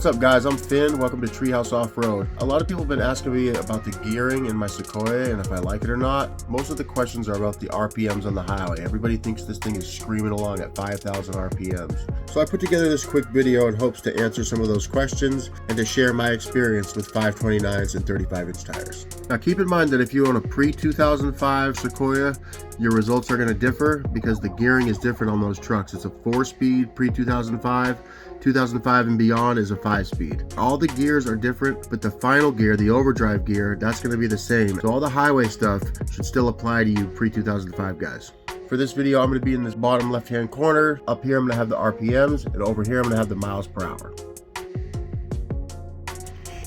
What's up guys, I'm Finn, welcome to Treehouse Off-Road. A lot of people have been asking me about the gearing in my Sequoia and if I like it or not. Most of the questions are about the RPMs on the highway. Everybody thinks this thing is screaming along at 5,000 RPMs. So I put together this quick video in hopes to answer some of those questions and to share my experience with 5.29's and 35-inch tires. Now keep in mind that if you own a pre-2005 Sequoia, your results are going to differ because the gearing is different on those trucks. It's a 4-speed pre-2005. 2005 and beyond is a 5-speed. All the gears are different, but the final gear, the overdrive gear, that's going to be the same. So all the highway stuff should still apply to you pre-2005 guys. For this video, I'm going to be in this bottom left-hand corner. Up here, I'm going to have the RPMs, and over here, I'm going to have the miles per hour.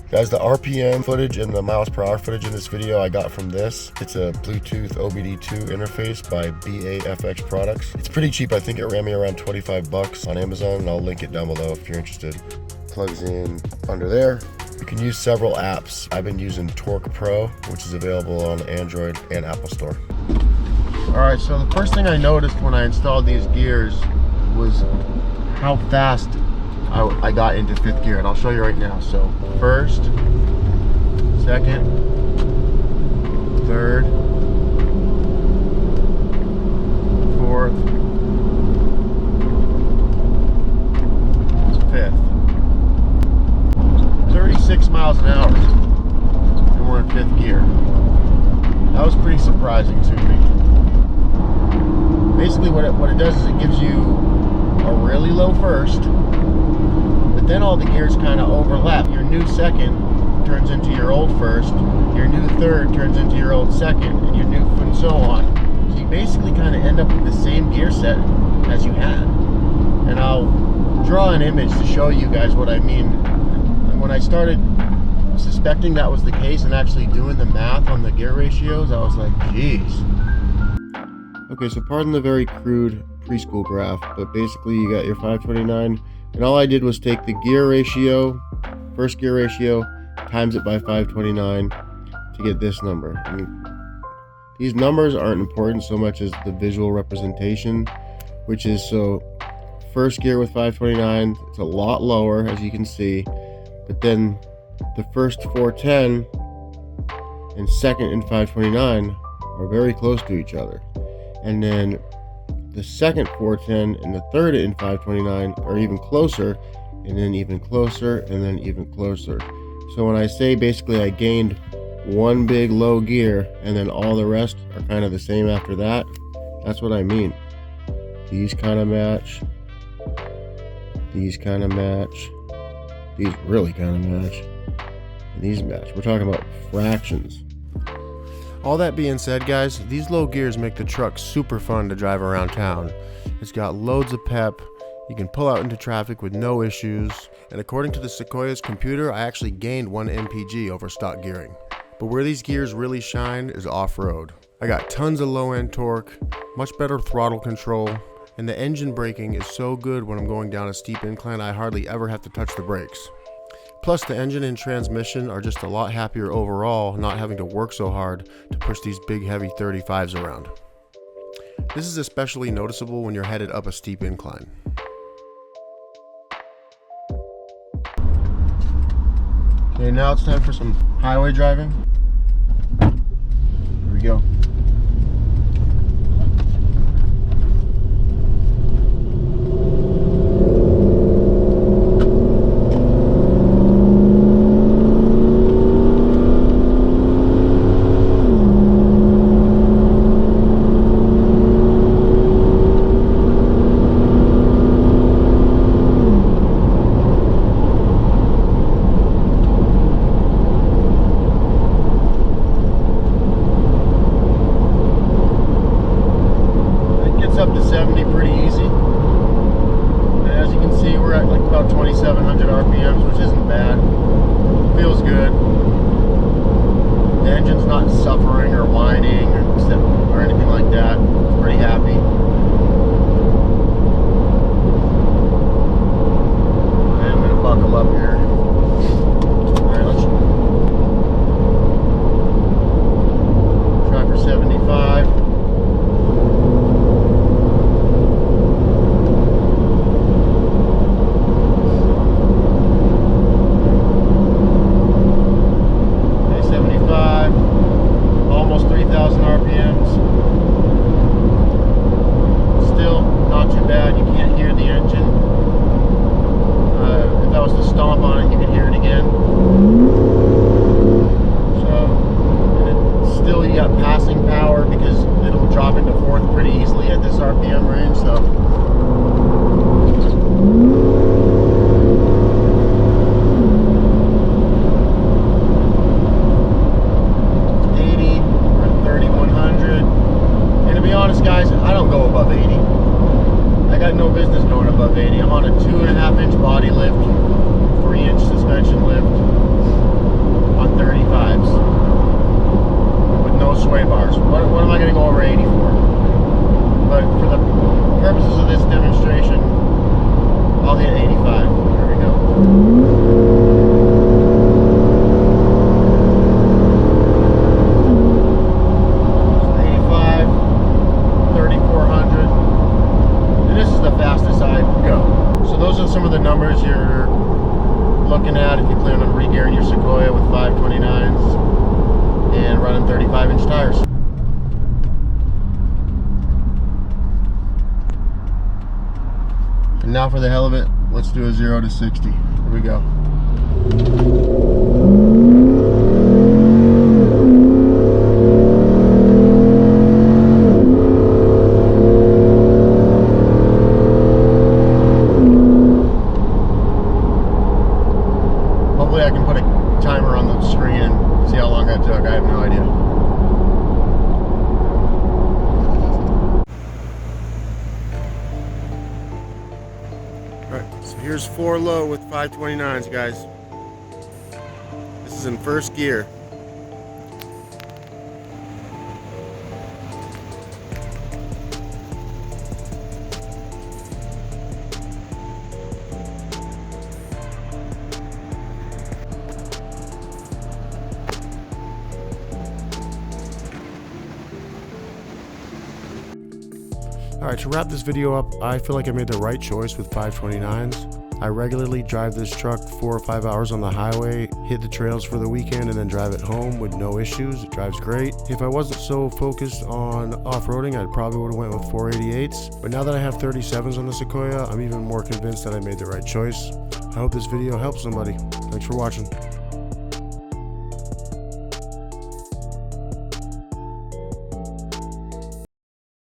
Guys, the RPM footage and the miles per hour footage in this video I got from this. It's a Bluetooth OBD2 interface by BAFX products. It's pretty cheap. I think it ran me around 25 bucks on Amazon, and I'll link it down below if you're interested. Plugs in under there. You can use several apps. I've been using Torque Pro, which is available on Android and Apple Store. All right, so the first thing I noticed when I installed these gears was how fast I got into 5th gear, and I'll show you right now. So first, second, third, fourth, 5th. 36 miles an hour, and we're in 5th gear. That was pretty surprising to me. Basically what it does is it gives you a really low first, but then all the gears kind of overlap. Your new second turns into your old first, your new third turns into your old second, and your new and so on. So you basically kind of end up with the same gear set as you had. And I'll draw an image to show you guys what I mean. And when I started suspecting that was the case and actually doing the math on the gear ratios, I was like, geez. Okay, so pardon the very crude preschool graph, but basically you got your 529, and all I did was take the gear ratio, first gear ratio, times it by 529 to get this number. I mean, these numbers aren't important so much as the visual representation, which is, so first gear with 529, it's a lot lower as you can see, but then the first 410 and second in 529 are very close to each other. And then the second 410 and the third in 529 are even closer, and then even closer, and then even closer. So when I say basically I gained one big low gear and then all the rest are kind of the same after that, that's what I mean. These kind of match, these kind of match, these really kind of match, and these match. We're talking about fractions. All that being said guys, these low gears make the truck super fun to drive around town. It's got loads of pep, you can pull out into traffic with no issues, and according to the Sequoia's computer, I actually gained 1 mpg over stock gearing. But where these gears really shine is off-road. I got tons of low-end torque, much better throttle control, and the engine braking is so good when I'm going down a steep incline I hardly ever have to touch the brakes. Plus, the engine and transmission are just a lot happier overall, not having to work so hard to push these big heavy 35s around. This is especially noticeable when you're headed up a steep incline. Okay, now it's time for some highway driving. Here we go. Up to 70 pretty easy. And as you can see, we're at like about 2,700 RPMs, which isn't bad. Feels good. The engine's not suffering or whining or anything like that. It's pretty happy. And I'm gonna buckle up here. All right, let's try for 75. got passing power because it'll drop into fourth pretty easily at this RPM range, so. Guys, I don't go above 80. I got no business going above 80. I'm on a 2.5-inch body lift, 3-inch suspension lift on 35s with no sway bars. What am I going to go over 80 for? But for the purposes of this demonstration, I'll hit 85. There we go. Some of the numbers you're looking at if you plan on re-gearing your Sequoia with 5.29's and running 35-inch tires. And now for the hell of it, let's do a 0 to 60. Here we go. Hopefully I can put a timer on the screen and see how long that took. I have no idea. Alright, so here's 4 low with 5.29's, guys. This is in first gear. Alright, to wrap this video up, I feel like I made the right choice with 5.29's. I regularly drive this truck 4 or 5 hours on the highway, hit the trails for the weekend, and then drive it home with no issues. It drives great. If I wasn't so focused on off-roading, I probably would have went with 488s. But now that I have 37s on the Sequoia, I'm even more convinced that I made the right choice. I hope this video helps somebody. Thanks for watching.